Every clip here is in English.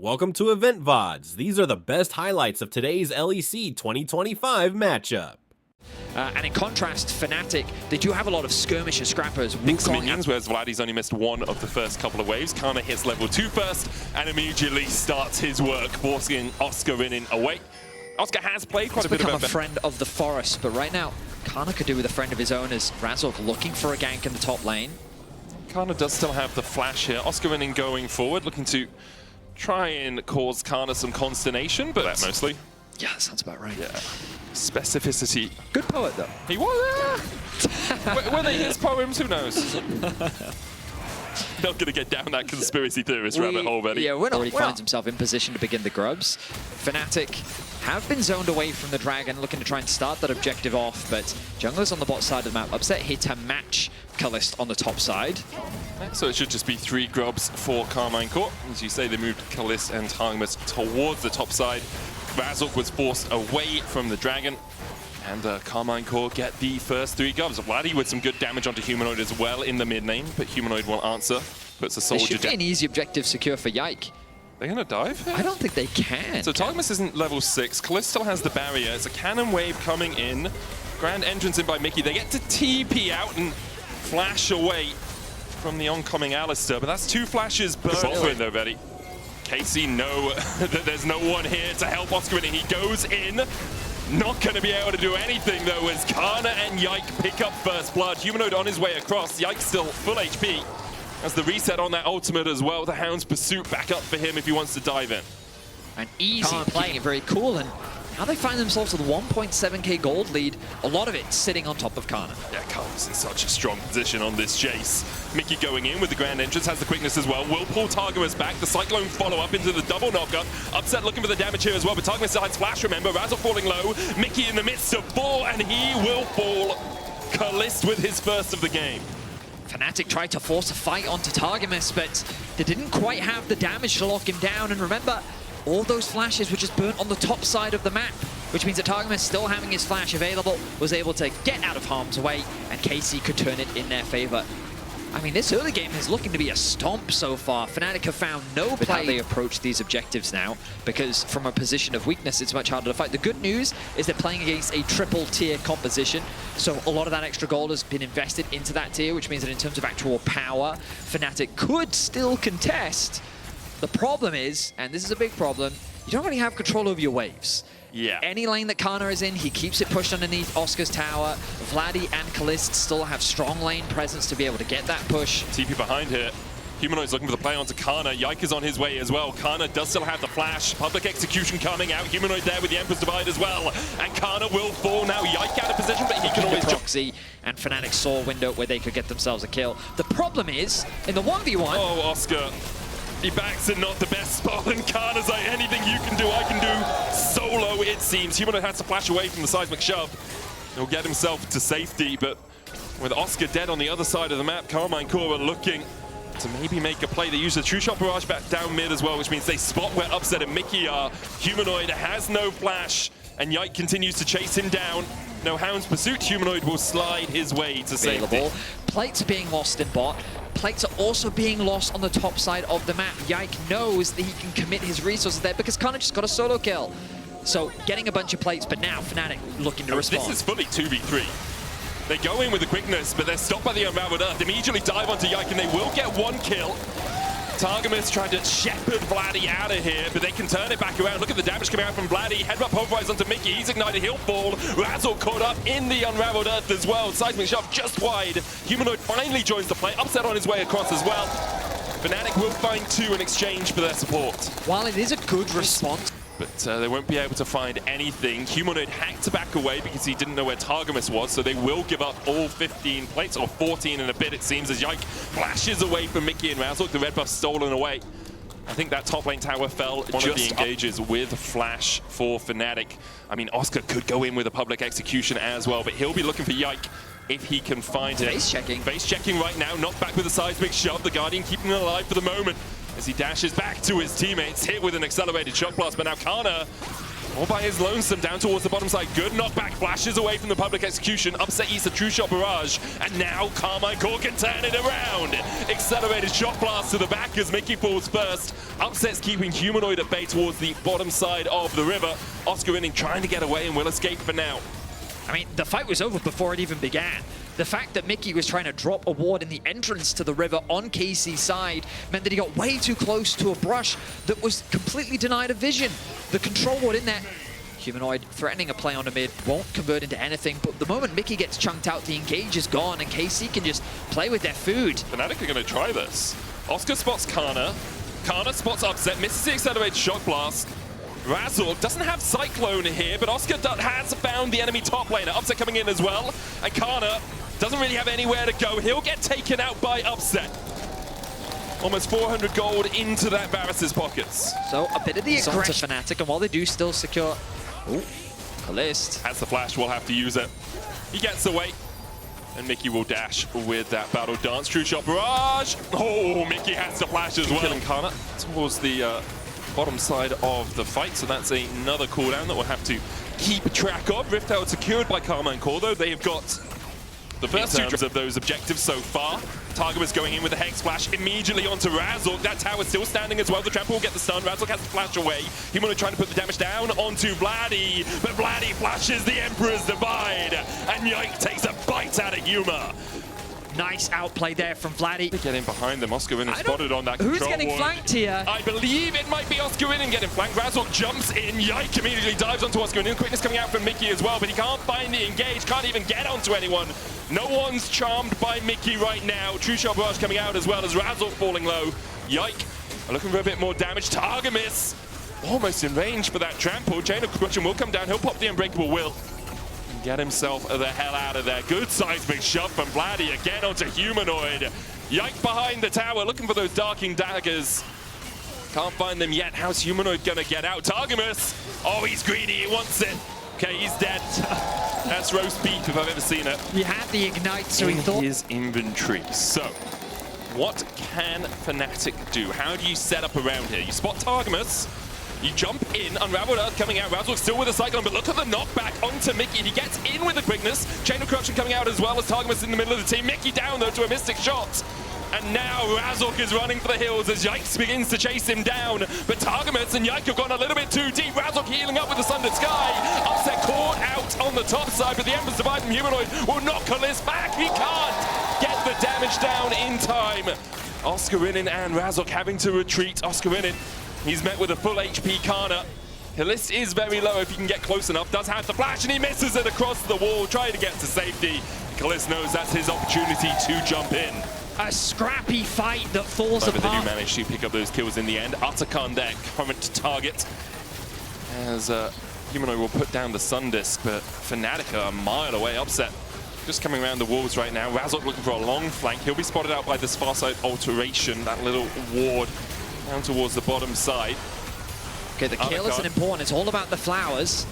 Welcome to Loleventvods. These are the best highlights of today's LEC 2025 matchup. And in contrast, Fnatic, they do have a lot of skirmishes, scrappers. Mixed minions, whereas Vladdy's only missed one of the first couple of waves. Karma hits level 2 first and immediately starts his work, forcing Oscar in away. Oscar has played quite a bit of become a friend of the forest, but right now, Kana could do with a friend of his own as Razork looking for a gank in the top lane. Kana does still have the flash here. Oscar in going forward, looking to try and cause Kana some consternation, but that mostly. Yeah, that sounds about right. Yeah. Specificity. Good poet, though. He was. Were they his poems? Who knows? Not going to get down that conspiracy theorist rabbit hole already. Yeah, already finds himself in position to begin the grubs. Fnatic have been zoned away from the dragon, looking to try and start that objective off, but junglers on the bot side of the map. Upset here to match Kalist on the top side. So it should just be 3 grubs for Karmine Corp. As you say, they moved Kalist and Targus towards the top side. Razork was forced away from the dragon. And Karmine Corp get the first 3 grubs. Vladdy with some good damage onto Humanoid as well in the mid lane, but Humanoid won't answer. Puts a soldier down. It should be an easy objective secure for Yike. They're going to dive? I don't think they can. So Targus isn't level 6. Kalist still has the barrier. It's a cannon wave coming in. Grand entrance in by Mickey. They get to TP out and flash away from the oncoming Alistair. But that's 2 flashes per bot though, Betty. Casey, no, there's no one here to help Oscar in. He goes in. Not going to be able to do anything though as Kana and Yike pick up first blood. Humanoid on his way across. Yike still full HP. As the reset on that ultimate as well. The Hound's pursuit back up for him if he wants to dive in. An easy play, very cool, and now they find themselves with a 1.7k gold lead. A lot of it sitting on top of Kana. Yeah, Kana's in such a strong position on this chase. Mickey going in with the grand entrance, has the quickness as well. Will pull Targus back. The Cyclone follow up into the double knockup. Upset looking for the damage here as well, but Targus has flash, remember. Razzle falling low. Mickey in the midst of fall, and he will fall. Kalist with his first of the game. Fnatic tried to force a fight onto Targus, but they didn't quite have the damage to lock him down. And remember, all those flashes were just burnt on the top side of the map, which means that Targus, still having his flash available, was able to get out of harm's way, and Casey could turn it in their favor. I mean, this early game is looking to be a stomp so far. Fnatic have found no play how they approach these objectives now, because from a position of weakness, it's much harder to fight. The good news is they're playing against a triple tier composition, so a lot of that extra gold has been invested into that tier, which means that in terms of actual power, Fnatic could still contest. The problem is, and this is a big problem, you don't really have control over your waves. Yeah. Any lane that Kana is in, he keeps it pushed underneath Oscar's tower. Vladdy and Kalist still have strong lane presence to be able to get that push. TP behind here. Humanoid's looking for the play onto Kana. Yike is on his way as well. Kana does still have the flash. Public execution coming out. Humanoid there with the Emperor's Divide as well. And Kana will fall now. Yike out of position, but he can always proxy. And Fnatic saw a window where they could get themselves a kill. The problem is, in the 1v1... Oh, Oscar. He backs in not the best spot, and Kana's like, anything you can do, I can do solo, it seems. Humanoid has to flash away from the seismic shove. He'll get himself to safety, but with Oscar dead on the other side of the map, Karmine Corp are looking to maybe make a play. They use the True Shot Barrage back down mid as well, which means they spot where Upset and Mickey are. Humanoid has no flash, and Yike continues to chase him down. No Hound's pursuit. Humanoid will slide his way to safety. Plates are being lost in bot. Plates are also being lost on the top side of the map. Yike knows that he can commit his resources there because Kana just got a solo kill. So getting a bunch of plates, but now Fnatic looking to respond. This is fully 2v3. They go in with the quickness, but they're stopped by the Unraveled Earth. Immediately dive onto Yike, and they will get 1 kill. Targus trying to shepherd Vladdy out of here, but they can turn it back around. Look at the damage coming out from Vladdy. Headbutt pulverized onto Mickey. He's ignited. He'll fall. Razzle caught up in the Unraveled Earth as well. Seismic shove just wide. Humanoid finally joins the play. Upset on his way across as well. Fnatic will find 2 in exchange for their support. While it is a good response, but they won't be able to find anything. Humanoid had to back away because he didn't know where Targus was, so they will give up all 15 plates, or 14 in a bit it seems, as Yike flashes away from Mickey and Razork. The red buff stolen away. I think that top lane tower fell. One of the engages with flash for Fnatic. I mean, Oscar could go in with a public execution as well, but he'll be looking for Yike if he can find it. Face checking. Face checking right now, knocked back with a seismic shove. The Guardian keeping him alive for the moment as he dashes back to his teammates, hit with an accelerated shock blast. But now Kana All by his lonesome down towards the bottom side. Good knockback, flashes away from the public execution. Upset eats a true shot barrage. And now Karmine Corp can turn it around. Accelerated shot blast to the back as Mickey falls first. Upset's keeping Humanoid at bay towards the bottom side of the river. Oscar Inning trying to get away and will escape for now. I mean, the fight was over before it even began. The fact that Mickey was trying to drop a ward in the entrance to the river on KC's side meant that he got way too close to a brush that was completely denied of vision. The control ward in there, Humanoid threatening a play on the mid, won't convert into anything, but the moment Mickey gets chunked out, the engage is gone and KC can just play with their food. Fnatic are going to try this. Oscar spots Kana. Kana spots Upset, misses the accelerated shock blast. Razork doesn't have Cyclone here, but Oscar has found the enemy top laner. Upset coming in as well, and Kana doesn't really have anywhere to go. He'll get taken out by Upset. Almost 400 gold into that Varus's pockets. So a bit of the aggression to Fnatic, and while they do still secure... Oh, Kalist. Has the flash, will have to use it. He gets away, and Mickey will dash with that battle dance. True shot barrage. Oh, Mickey has the flash as well. Killing Kana towards the bottom side of the fight, so that's another cooldown that we'll have to keep track of. Rift Out secured by Karmine Corp, though. They have got the first two of those objectives so far. Target is going in with a Hex Flash immediately onto Razork. That tower still standing as well. The trample will get the stun. Razork has to flash away. Humanoid trying to put the damage down onto Vladdy, but Vladdy flashes the Emperor's Divide, and Yike takes a bite out of Yuma. Nice outplay there from Vladdy. Get in behind them. Oscar Inning spotted on that control. Who's getting ward. flanked here? I believe it might be Oscar Inning getting flanked. Razork jumps in. Yike immediately dives onto Oscar Inning. Quickness coming out from Mickey as well, but he can't find the engage. Can't even get onto anyone. No one's charmed by Mickey right now. True Shot Barrage coming out as well as Razork falling low. Yike looking for a bit more damage. Targamas almost in range for that trample. Chain of Corruption will come down. He'll pop the Unbreakable Will. Get himself the hell out of there. Good seismic shove from Vladdy again onto Humanoid. Yike behind the tower, looking for those Darking Daggers. Can't find them yet. How's Humanoid gonna get out? Targamas! Oh, he's greedy, he wants it. Okay, he's dead. That's roast beef if I've ever seen it. He had the Ignite, so he thought... his inventory. So, what can Fnatic do? How do you set up around here? You spot Targamas. You jump in, Unraveled Earth coming out, Razork still with a Cyclone, but look at the knockback onto Mickey. He gets in with the quickness. Chain of Corruption coming out as well as Targamas in the middle of the team. Mickey down though to a Mystic Shot. And now Razork is running for the hills as Yikes begins to chase him down. But Targamas and Yike have gone a little bit too deep. Razork healing up with the Sundered Sky. Upset caught out on the top side, but the Ember's Divide from Humanoid will knock Kalist back. He can't get the damage down in time. Oscar Inning and Razork having to retreat. Oscar Inning, he's met with a full HP Kana. Kalist is very low if he can get close enough. Does have the flash and he misses it across the wall, trying to get to safety. Kalist knows that's his opportunity to jump in. A scrappy fight that falls apart. But they do manage to pick up those kills in the end. Atakan, their current target. As Humanoid will put down the Sun Disc, but Fnatic are a mile away. Upset just coming around the walls right now. Razork looking for a long flank. He'll be spotted out by this far side alteration, that little ward down towards the bottom side. Okay, the kill isn't important. It's all about the flowers.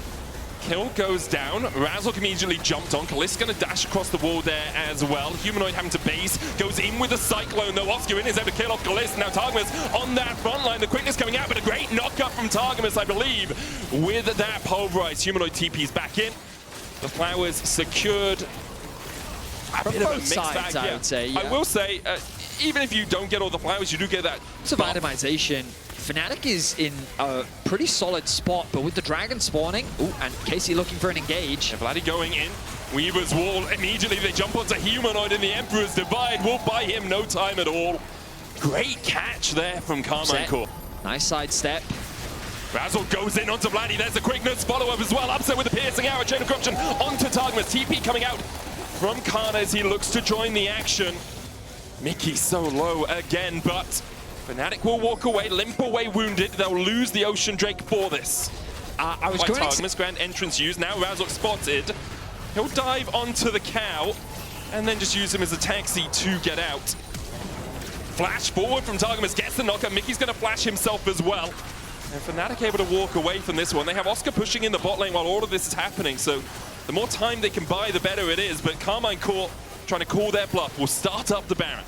Kill goes down. Razork immediately jumped on. Kalist going to dash across the wall there as well. Humanoid having to base. Goes in with a Cyclone, though. Oscar in is able to kill off Kalist. Now Targamas on that front line. The quickness coming out, but a great knock-up from Targamas, I believe. With that pulverized, Humanoid TP's back in. The flowers secured. A bit of a mixed bag, I would say. Yeah. I will say, even if you don't get all the flowers, you do get that. It's about itemization. Fnatic is in a pretty solid spot, but with the dragon spawning, and Casey looking for an engage. And Vladdy going in. Weaver's Wall, immediately they jump onto Humanoid in the Emperor's Divide. Will buy him no time at all. Great catch there from Karmine Corp. Nice sidestep. Razork goes in onto Vladdy. There's the quickness follow-up as well. Upset with the piercing arrow. Chain of Corruption onto Targamas. TP coming out from Kana as he looks to join the action. Mickey so low again, but Fnatic will walk away, limp away wounded. They'll lose the Ocean Drake for this. I was going Targamas, grand entrance used. Now Razork spotted. He'll dive onto the cow and then just use him as a taxi to get out. Flash forward from Targamas, gets the knocker. Mickey's going to flash himself as well. And Fnatic able to walk away from this one. They have Oscar pushing in the bot lane while all of this is happening, so the more time they can buy, the better it is. But Karmine Corp trying to call their bluff will start up the Baron.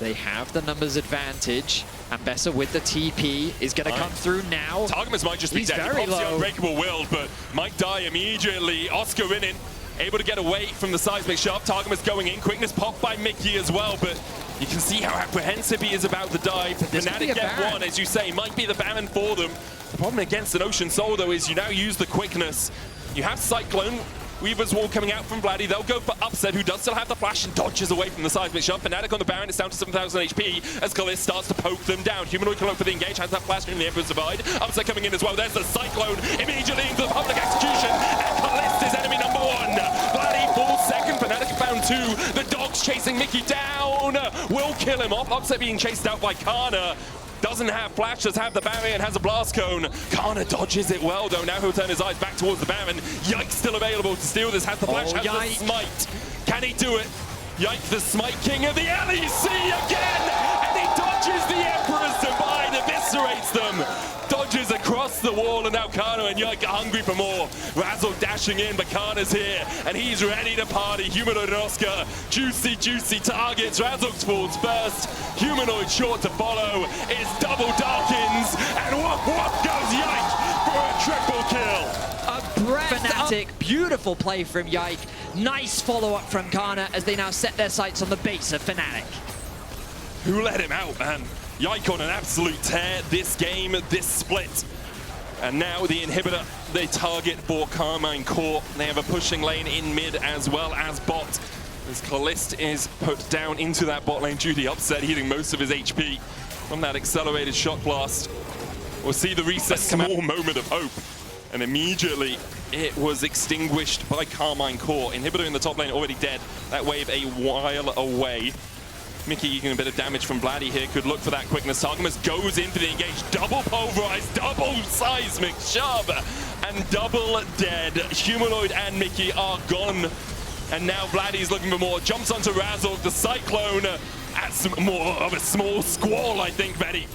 They have the numbers advantage, and Bessa with the TP is going to come through now. Targamas might just be He's dead. very He pops the low. Unbreakable Will, but might die immediately. Oscar in, able to get away from the seismic shove. Targamas going in. Quickness popped by Mickey as well, but you can see how apprehensive he is about the dive. This could be Fnatic a get ban. one, as you say, might be the Baron for them. The problem against an Ocean Soul, though, is you now use the quickness. You have Cyclone. Weaver's Wall coming out from Vladdy. They'll go for Upset, who does still have the flash and dodges away from the seismic shove. Fnatic on the Baron, it's down to 7,000 HP as Kalist starts to poke them down. Humanoid can look for the engage, has that flash in the Emperor's Divide. Upset coming in as well. There's the Cyclone immediately into the public execution, and Kalist is enemy number one. Vladdy falls second. Fnatic found two. The Dogs chasing Mickey down. Will kill him off. Upset being chased out by Kana. Doesn't have flash, does have the barrier and has a blast cone. Kana dodges it well though. Now he'll turn his eyes back towards the Baron. Yike still available to steal this. Has the flash, has Yike. the smite. Can he do it? Yike, the smite king of the LEC again! And he dodges the Emperor's Divide, eviscerates them. Dodges across the wall, and now Kana and Yike are hungry for more. Razzle dashing in, but Kana's here, and he's ready to party. Humanoid and Oscar, juicy targets. Razzle falls first. Humanoid short to follow. It's double Darkins, and whoop goes Yike for a triple kill. Fnatic, beautiful play from Yike. Nice follow-up from Kana as they now set their sights on the base of Fnatic. Who let him out, man? Yike on an absolute tear this game, this split. And now the inhibitor, the target for Karmine Corp. They have a pushing lane in mid as well as bot. As Kalist is put down into that bot lane due to the Upset, healing most of his HP from that accelerated shot blast. We'll see the reset, small moment of hope. And immediately it was extinguished by Karmine Corp. Inhibitor in the top lane already dead. That wave a while away. Mickey getting a bit of damage from Vladdy here. Could look for that quickness. Targamas goes into the engage. Double pulverized, double seismic shove, and double dead. Humanoid and Mickey are gone. And now Vladdy's looking for more. Jumps onto Razzle, the Cyclone at more of a small squall, I think, Vladdy.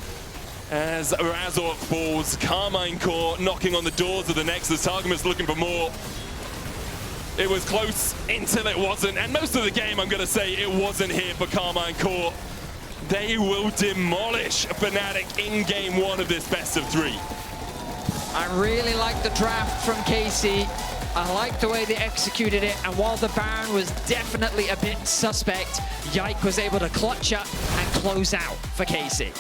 As Razork falls, Karmine Corp knocking on the doors of the Nexus. Targamas looking for more. It was close until it wasn't, and most of the game, I'm going to say, it wasn't here for Karmine Corp. They will demolish Fnatic in game one of this best of three. I really like the draft from Casey. I like the way they executed it, and while the Baron was definitely a bit suspect, Yike was able to clutch up and close out for Casey.